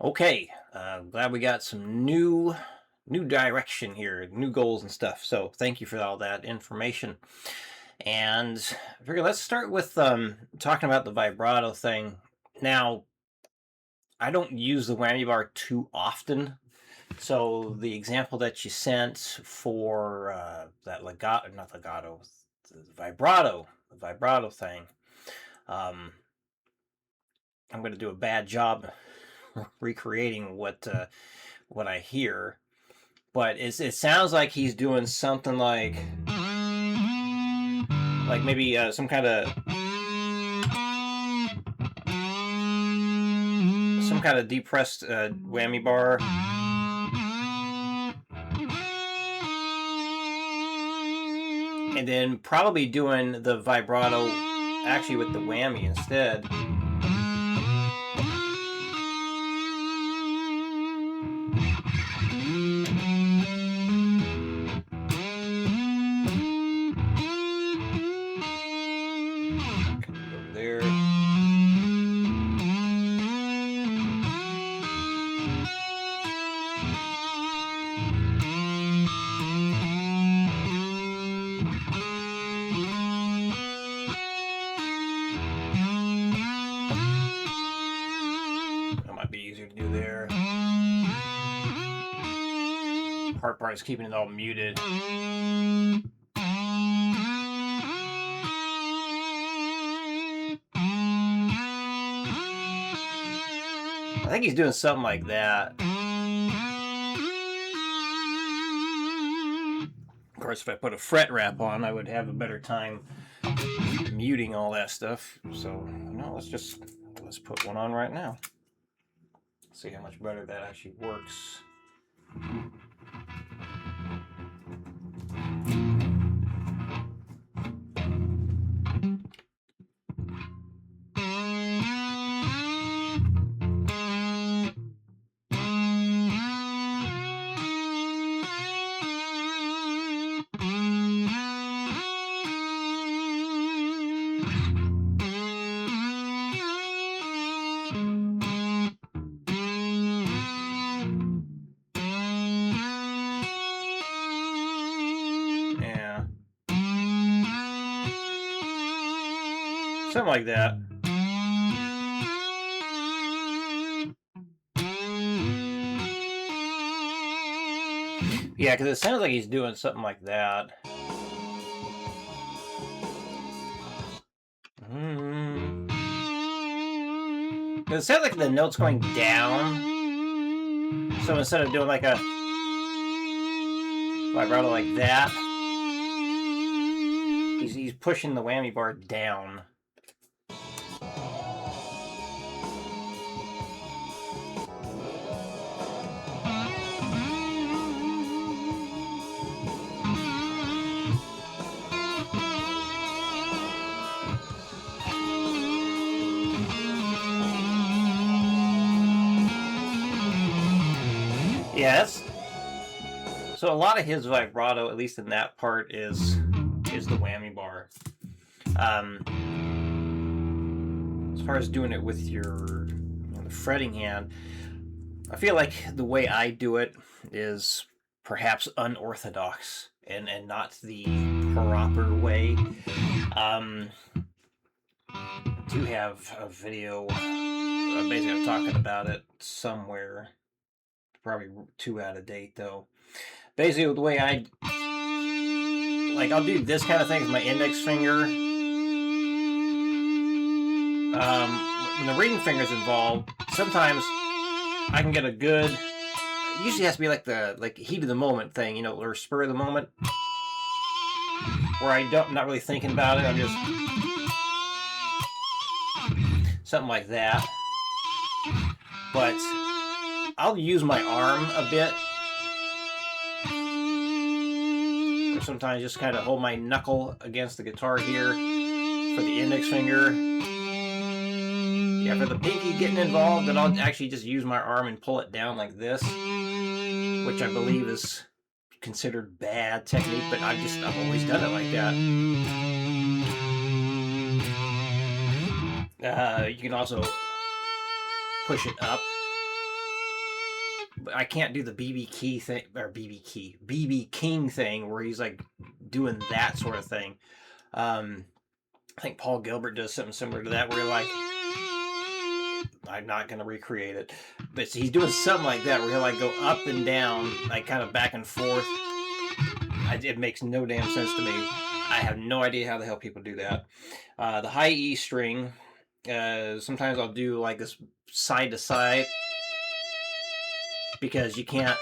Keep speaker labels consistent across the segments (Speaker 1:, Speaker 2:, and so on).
Speaker 1: Okay, glad we got some new direction here, new goals and stuff. So thank you for all that information. And I figure let's start with talking about the vibrato thing. Now, I don't use the whammy bar too often. So the example that you sent for that legato, not legato, the vibrato thing. Um, I'm going to do a bad job recreating what I hear. But it sounds like he's doing something like maybe some kind of depressed whammy bar, and then probably doing the vibrato actually with the whammy instead. Over there. That might be easier to do there. Hard part is keeping it all muted. I think he's doing something like that. Of course, if I put a fret wrap on, I would have a better time muting all that stuff. So, let's put one on right now. See how much better that actually works. Yeah. Something like that. Yeah, because it sounds like he's doing something like that. Because it sounds like the note's going down. So instead of doing like a vibrato like that, he's pushing the whammy bar down. Yes. So a lot of his vibrato, at least in that part, is the whammy bar. As far as doing it with your the fretting hand, I feel like the way I do it is perhaps unorthodox and not the proper way. I do have a video basically talking about it somewhere. Probably too out of date though. Basically, the way I'll do this kind of thing with my index finger. When the ring finger's involved, sometimes I can get a good. It usually has to be like the heat of the moment thing, or spur of the moment, where I'm not really thinking about it. I'm just something like that. But I'll use my arm a bit. Or sometimes just kind of hold my knuckle against the guitar here for the index finger. Yeah, for the pinky getting involved, then I'll actually just use my arm and pull it down like this, which I believe is considered bad technique, but I've always done it like that. You can also push it up. But I can't do the BB Key thing, or BB King thing, where he's like doing that sort of thing. I think Paul Gilbert does something similar to that, where you're like, I'm not gonna recreate it, but he's doing something like that, where he'll like go up and down, like kind of back and forth. It makes no damn sense to me. I have no idea how the hell people do that. The high E string, sometimes I'll do like this side to side, because you can't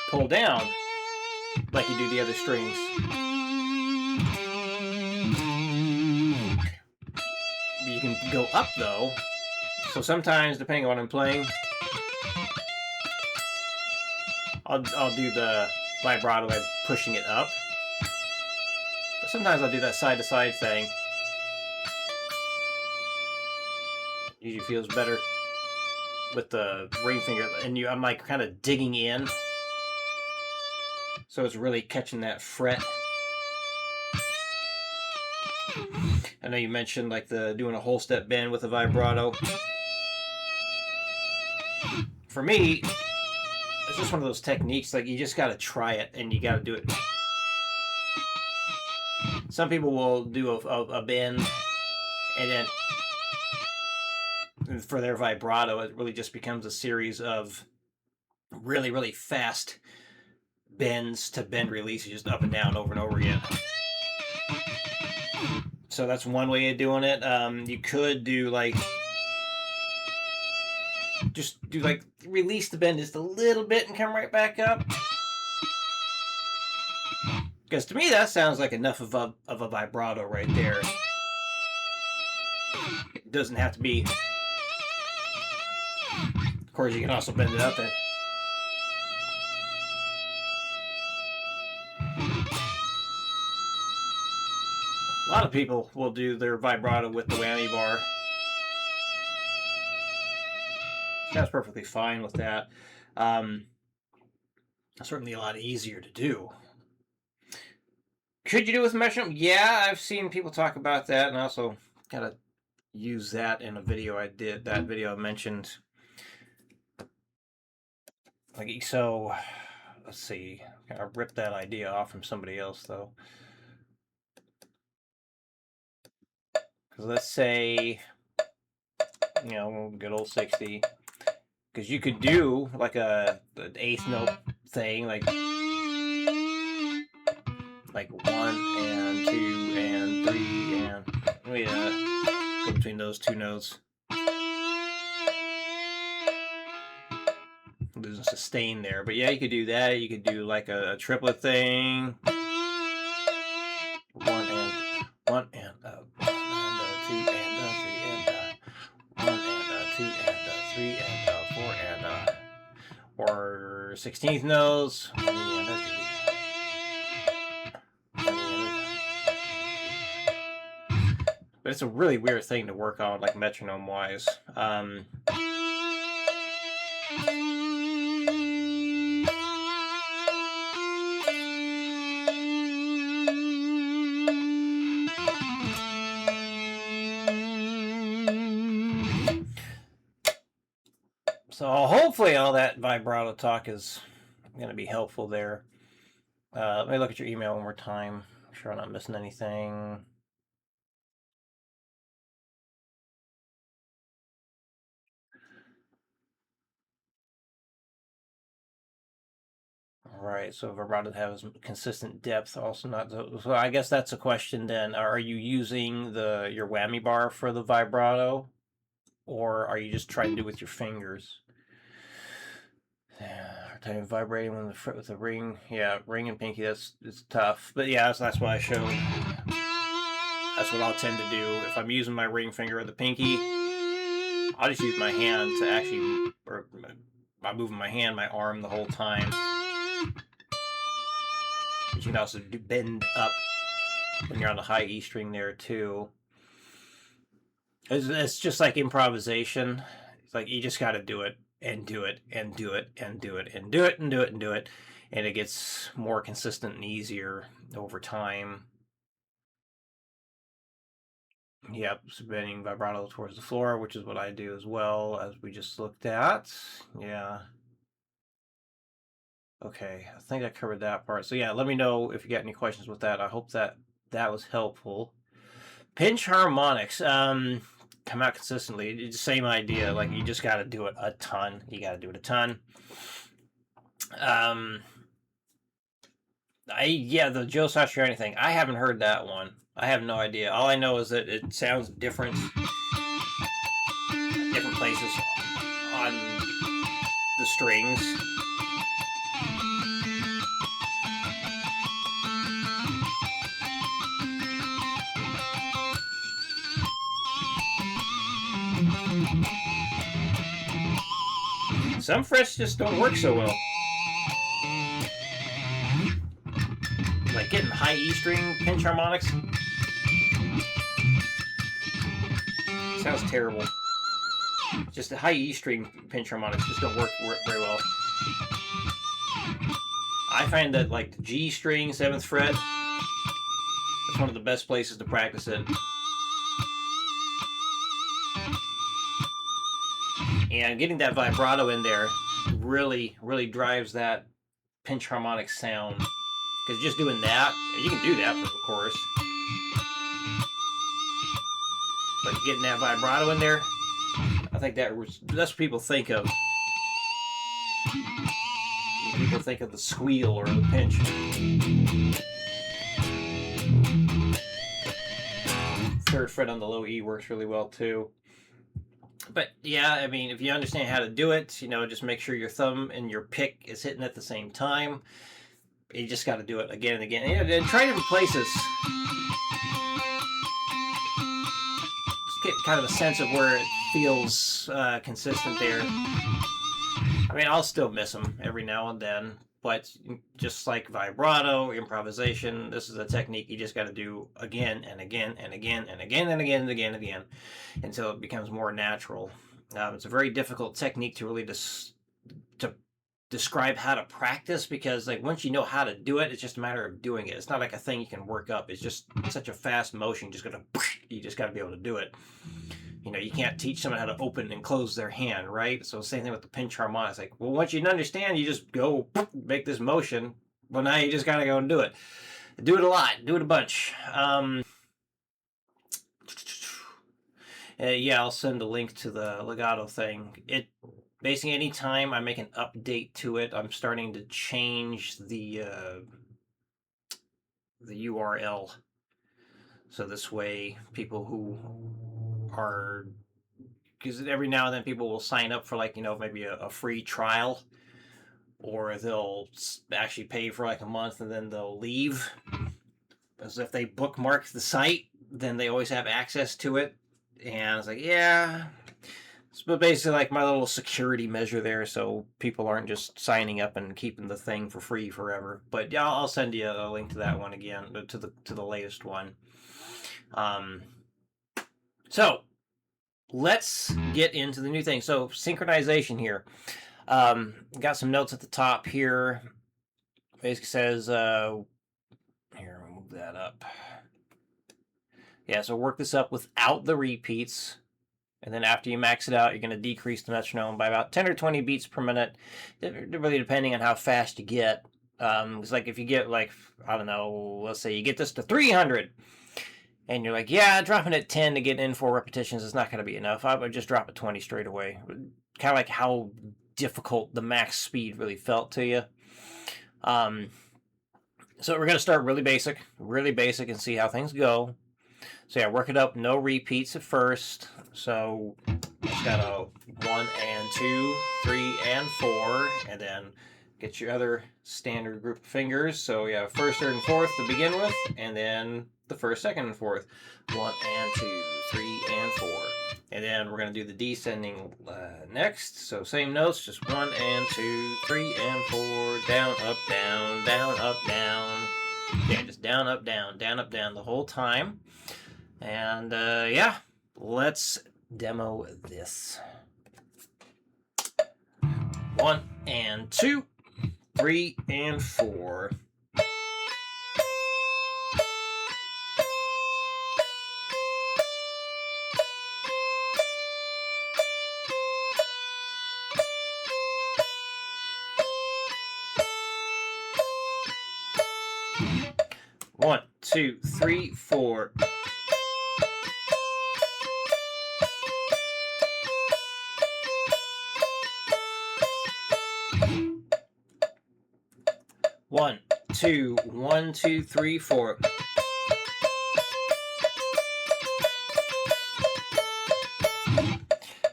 Speaker 1: pull down like you do the other strings. You can go up though. So sometimes, depending on what I'm playing, I'll do the vibrato by pushing it up. But sometimes I'll do that side to side thing. Usually feels better with the ring finger, and I'm like kind of digging in, so it's really catching that fret. I know you mentioned like doing a whole step bend with a vibrato. For me, it's just one of those techniques, like you just got to try it and you got to do it. Some people will do a bend, and then for their vibrato, it really just becomes a series of really, really fast bends to bend releases, just up and down over and over again. So that's one way of doing it. You could do like, just do like, release the bend just a little bit and come right back up. Because to me, that sounds like enough of a vibrato right there. It doesn't have to be. Of course, you can also bend it up and. A lot of people will do their vibrato with the whammy bar. That's perfectly fine with that. Certainly a lot easier to do. Could you do it with metronome? Yeah, I've seen people talk about that, and I also got to use that in a video I did. That video I mentioned. Like, so, let's see. I ripped that idea off from somebody else, though. Because let's say, good old 60. Because you could do like an eighth note thing, like 1 and 2 and 3 and go between those two notes. Losing sustain there, but yeah, you could do that. You could do like a triplet thing. 1 and 2 and 3 and 1 and 2 and 3 and 4 and or 16th notes. But it's a really weird thing to work on, like metronome wise. So hopefully all that vibrato talk is going to be helpful there. Let me look at your email one more time. Make sure I'm not missing anything. All right, so vibrato has consistent depth, also not. So I guess that's a question then. Are you using your whammy bar for the vibrato, or are you just trying to do it with your fingers? Time vibrating when the fret with the ring. Yeah, ring and pinky. It's tough, but yeah, that's what I showed. That's what I'll tend to do if I'm using my ring finger or the pinky. I'll just use my hand to actually, or by moving my hand, my arm the whole time. But you can also bend up when you're on the high E string there too. It's just like improvisation. It's like you just got to do it and do it and do it and do it and do it and do it and do it, and it gets more consistent and easier over time. Yep, bending vibrato towards the floor, which is what I do as well, as we just looked at. Yeah. Okay, I think I covered that part. So yeah, let me know if you got any questions with that. I hope that that was helpful. Pinch harmonics, come out consistently. It's the same idea. Like you just got to do it a ton. You got to do it a ton. Um, the Joe Satriani thing. I haven't heard that one. I have no idea. All I know is that it sounds different, different places on the strings. Some frets just don't work so well. Like getting high E string pinch harmonics sounds terrible. Just the high E string pinch harmonics just don't work very well. I find that like the G string, 7th fret, that's one of the best places to practice it. And getting that vibrato in there really, really drives that pinch harmonic sound. Because just doing that, you can do that, of course. But getting that vibrato in there, I think that's what people think of. People think of the squeal or the pinch. Third fret on the low E works really well too. But yeah, I mean, if you understand how to do it, just make sure your thumb and your pick is hitting at the same time. You just got to do it again and again. And try different places. Just get kind of a sense of where it feels consistent there. I mean, I'll still miss them every now and then. But just like vibrato, improvisation, this is a technique you just got to do again and again and again and again and again and again and again until it becomes more natural. It's a very difficult technique to really to describe how to practice, because like once you know how to do it, it's just a matter of doing it. It's not like a thing you can work up. It's just such a fast motion. You just got to be able to do it. You can't teach someone how to open and close their hand, right? So same thing with the pinch harmonics. Like, well, once you understand, you just go make this motion. Well, now you just gotta go and do it. Do it a lot. Do it a bunch. Yeah, I'll send a link to the legato thing. It basically anytime I make an update to it, I'm starting to change the URL. So this way, people who are, because every now and then people will sign up for like maybe a free trial, or they'll actually pay for like a month and then they'll leave. As if they bookmark the site, then they always have access to it. And it's like, yeah. But basically, like my little security measure there, so people aren't just signing up and keeping the thing for free forever. But yeah, I'll send you a link to that one again, to the latest one. So let's get into the new thing. So synchronization here. Got some notes at the top here. Basically says, here, I'll move that up. Yeah, so work this up without the repeats. And then after you max it out, you're going to decrease the metronome by about 10 or 20 beats per minute, really depending on how fast you get. It's like if you get like, I don't know, let's say you get this to 300, and you're like, yeah, dropping it 10 to get in 4 repetitions is not going to be enough. I would just drop it 20 straight away. Kind of like how difficult the max speed really felt to you. So we're going to start really basic, and see how things go. So yeah, work it up, no repeats at first. So it's got a 1 and 2, 3 and 4, and then get your other standard group of fingers. So you have first, third, and fourth to begin with, and then the first, second, and fourth. 1 and 2, 3 and 4. And then we're going to do the descending next. So same notes, just 1 and 2, 3 and 4, down, up, down, down, up, down. Yeah, just down, up, down the whole time. And yeah, let's demo this. 1 and 2, 3 and 4. 2, 3, 4. One, two, 1, 2, 3, 4.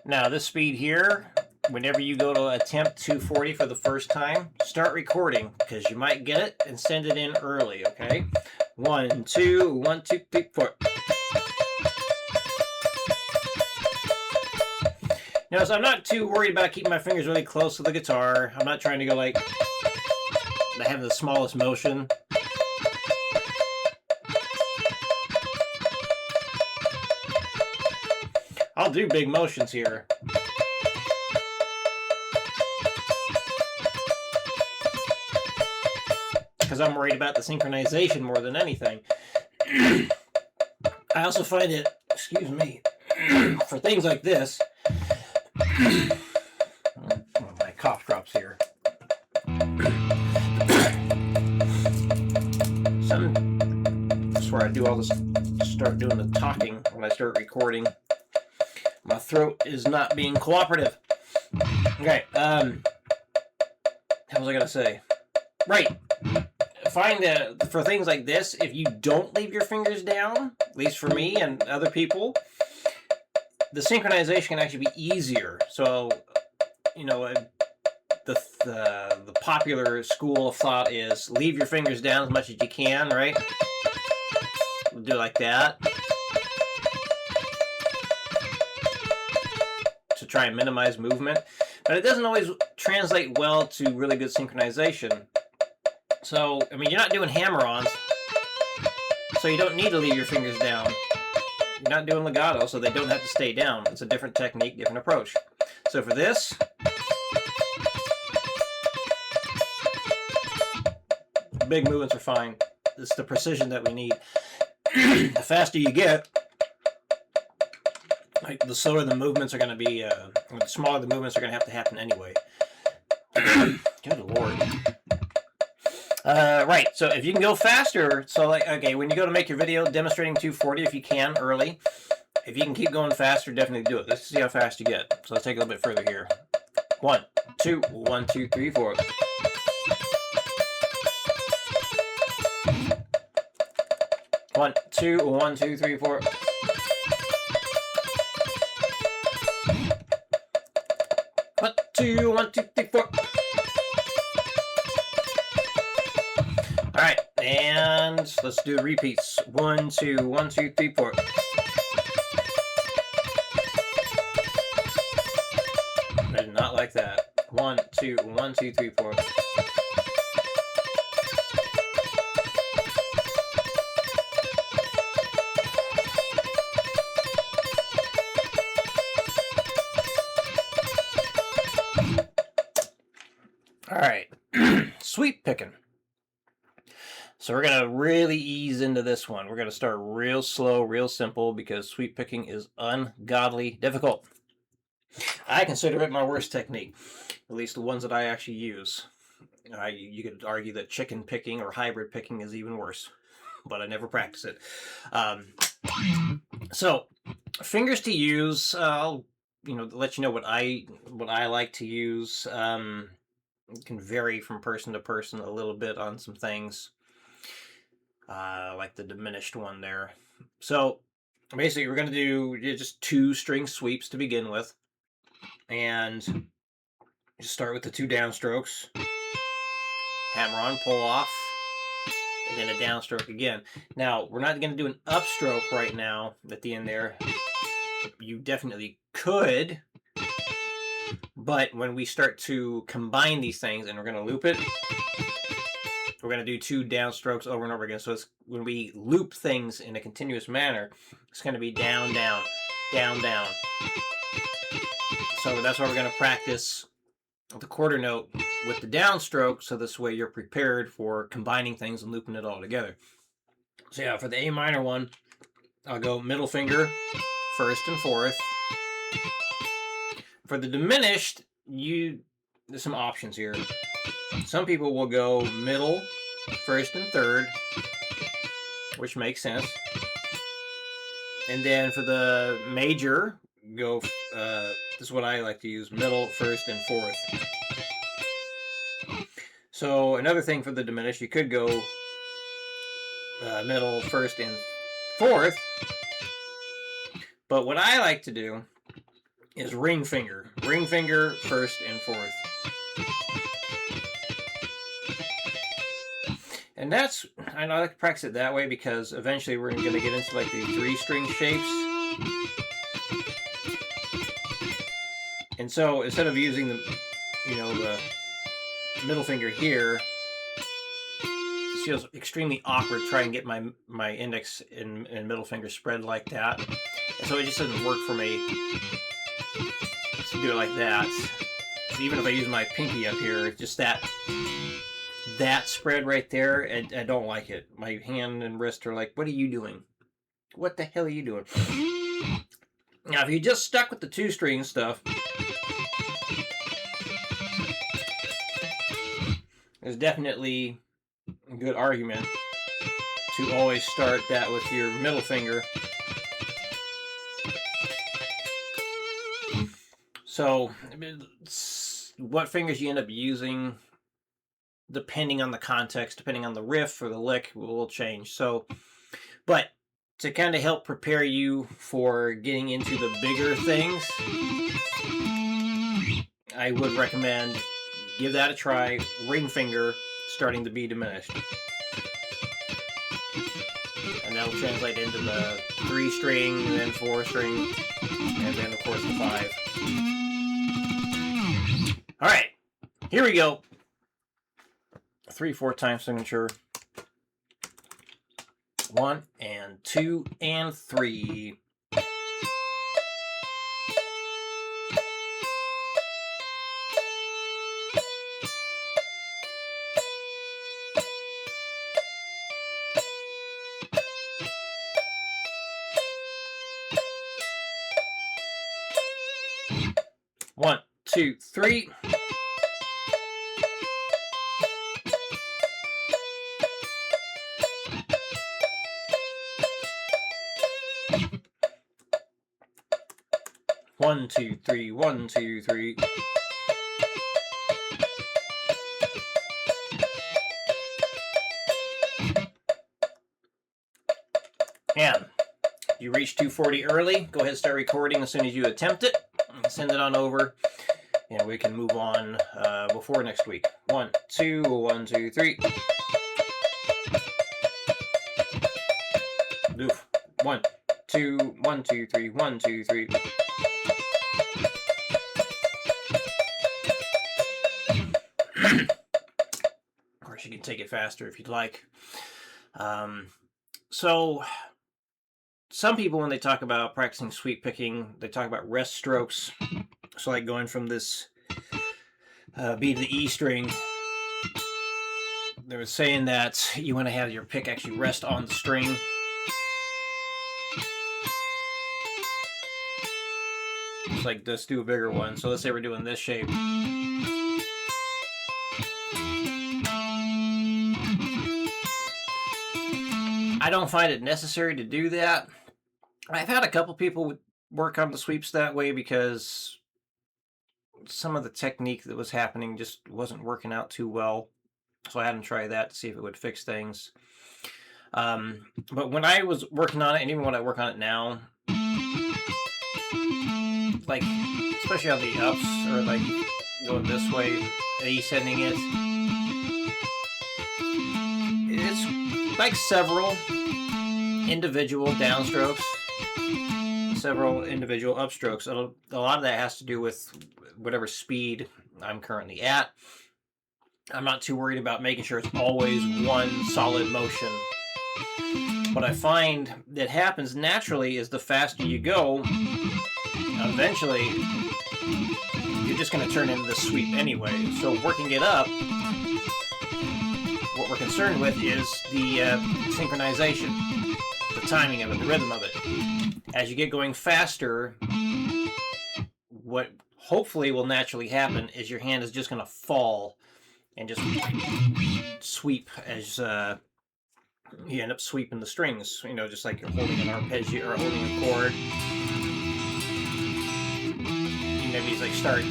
Speaker 1: Now this speed here, whenever you go to attempt 240 for the first time, start recording because you might get it and send it in early, okay? 1, 2, 1, 2, 3, 4. Now, so I'm not too worried about keeping my fingers really close to the guitar. I'm not trying to go like, I have the smallest motion. I'll do big motions here. Because I'm worried about the synchronization more than anything. I also find it, excuse me, for things like this, my cough drops here. That's where I do all this, start doing the talking when I start recording. My throat is not being cooperative. Okay, how was I gonna say? Right. Find that for things like this, if you don't leave your fingers down, at least for me and other people, the synchronization can actually be easier. So, you know, the popular school of thought is leave your fingers down as much as you can, right? We'll do it like that to try and minimize movement, but it doesn't always translate well to really good synchronization. So, I mean, you're not doing hammer-ons, so you don't need to leave your fingers down. You're not doing legato, so they don't have to stay down. It's a different technique, different approach. So for this, big movements are fine. It's the precision that we need. The faster you get, like the slower the movements are going to be, the smaller the movements are going to have to happen anyway. Good Lord. Right, so if you can go faster, so like, okay, when you go to make your video demonstrating 240, if you can, early, if you can keep going faster, definitely do it. Let's see how fast you get. So let's take a little bit further here. 1, 2, 1, 2, 3, 4. One, two, 1, 2, 3, 4. One, two, 1, 2, 3, 4. All right, and let's do the repeats. 1, 2, 1, 2, 3, 4. I did not like that. 1, 2, 1, 2, 3, 4. All right, sweep picking. So we're going to really ease into this one. We're going to start real slow, real simple, because sweep picking is ungodly difficult. I consider it my worst technique, at least the ones that I actually use. You could argue that chicken picking or hybrid picking is even worse, but I never practice it. So fingers to use, I'll let you know what I like to use. It can vary from person to person a little bit on some things. Like the diminished one there. So basically we're going to do just 2 string sweeps to begin with, and just start with the 2 downstrokes, hammer on, pull off, and then a downstroke again. Now we're not going to do an upstroke right now at the end there. You definitely could, but when we start to combine these things and we're going to loop it, we're going to do 2 downstrokes over and over again. So it's when we loop things in a continuous manner, it's going to be down, down, down, down. So that's why we're going to practice the quarter note with the downstroke, so this way you're prepared for combining things and looping it all together. So yeah, for the A minor one, I'll go middle finger, first and fourth. For the diminished, there's some options here. Some people will go middle, first and third, which makes sense. And then for the major, go, this is what I like to use, middle, first, and fourth. So another thing for the diminished, you could go middle, first, and fourth. But what I like to do is ring finger. Ring finger, first, and fourth. And that's, I like to practice it that way because eventually we're going to get into like the 3-string shapes. And so instead of using the, the middle finger here, this feels extremely awkward trying to get my index and middle finger spread like that. And so it just doesn't work for me to do it like that. So even if I use my pinky up here, just that spread right there, I don't like it. My hand and wrist are like, what are you doing? What the hell are you doing? Now, if you just stuck with the 2-string stuff, there's definitely a good argument to always start that with your middle finger. So, what fingers you end up using, depending on the context, depending on the riff or the lick, will change. So, but to kind of help prepare you for getting into the bigger things, I would recommend give that a try. Ring finger, starting to be diminished. And that will translate into the 3-string, and then 4-string, and then of course the 5. All right, here we go. 3/4 time signature. 1 and 2 and 3. One, two, three. One, two, three, 1, 2, 3. And you reach 240 early, go ahead and start recording as soon as you attempt it. Send it on over, and we can move on before next week. 1, 2, 1, 2, 3. Oof. 1, 2, 1, 2, 3, 1, 2, 3. Of course, you can take it faster if you'd like. So some people, when they talk about practicing sweep picking, they talk about rest strokes. So like going from this B to the E string, they were saying that you want to have your pick actually rest on the string. It's like, let's do a bigger one. So let's say we're doing this shape. I don't find it necessary to do that. I've had a couple people work on the sweeps that way because some of the technique that was happening just wasn't working out too well. So I had them try that to see if it would fix things. But when I was working on it, and even when I work on it now, like, especially on the ups, or like going this way, ascending it, it's like several individual downstrokes, several individual upstrokes. A lot of that has to do with whatever speed I'm currently at. I'm not too worried about making sure it's always one solid motion. What I find that happens naturally is the faster you go, eventually you're just going to turn into the sweep anyway. So working it up, what we're concerned with is the synchronization, the timing of it, the rhythm of it. As you get going faster, what hopefully will naturally happen is your hand is just going to fall and just sweep as you end up sweeping the strings, you know, just like you're holding an arpeggio or holding a chord. You maybe like start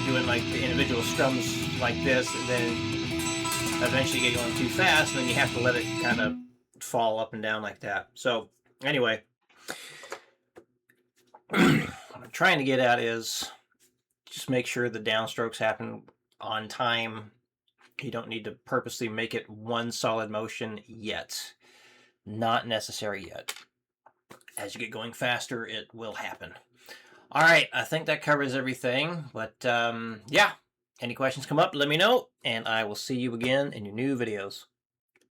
Speaker 1: doing like the individual strums like this, and then eventually get going too fast, and then you have to let it kind of fall up and down like that. So anyway, what I'm trying to get at is just make sure the downstrokes happen on time. You don't need to purposely make it one solid motion yet. Not necessary yet. As you get going faster, it will happen. All right, I think that covers everything. But yeah, any questions come up, let me know, and I will see you again in your new videos.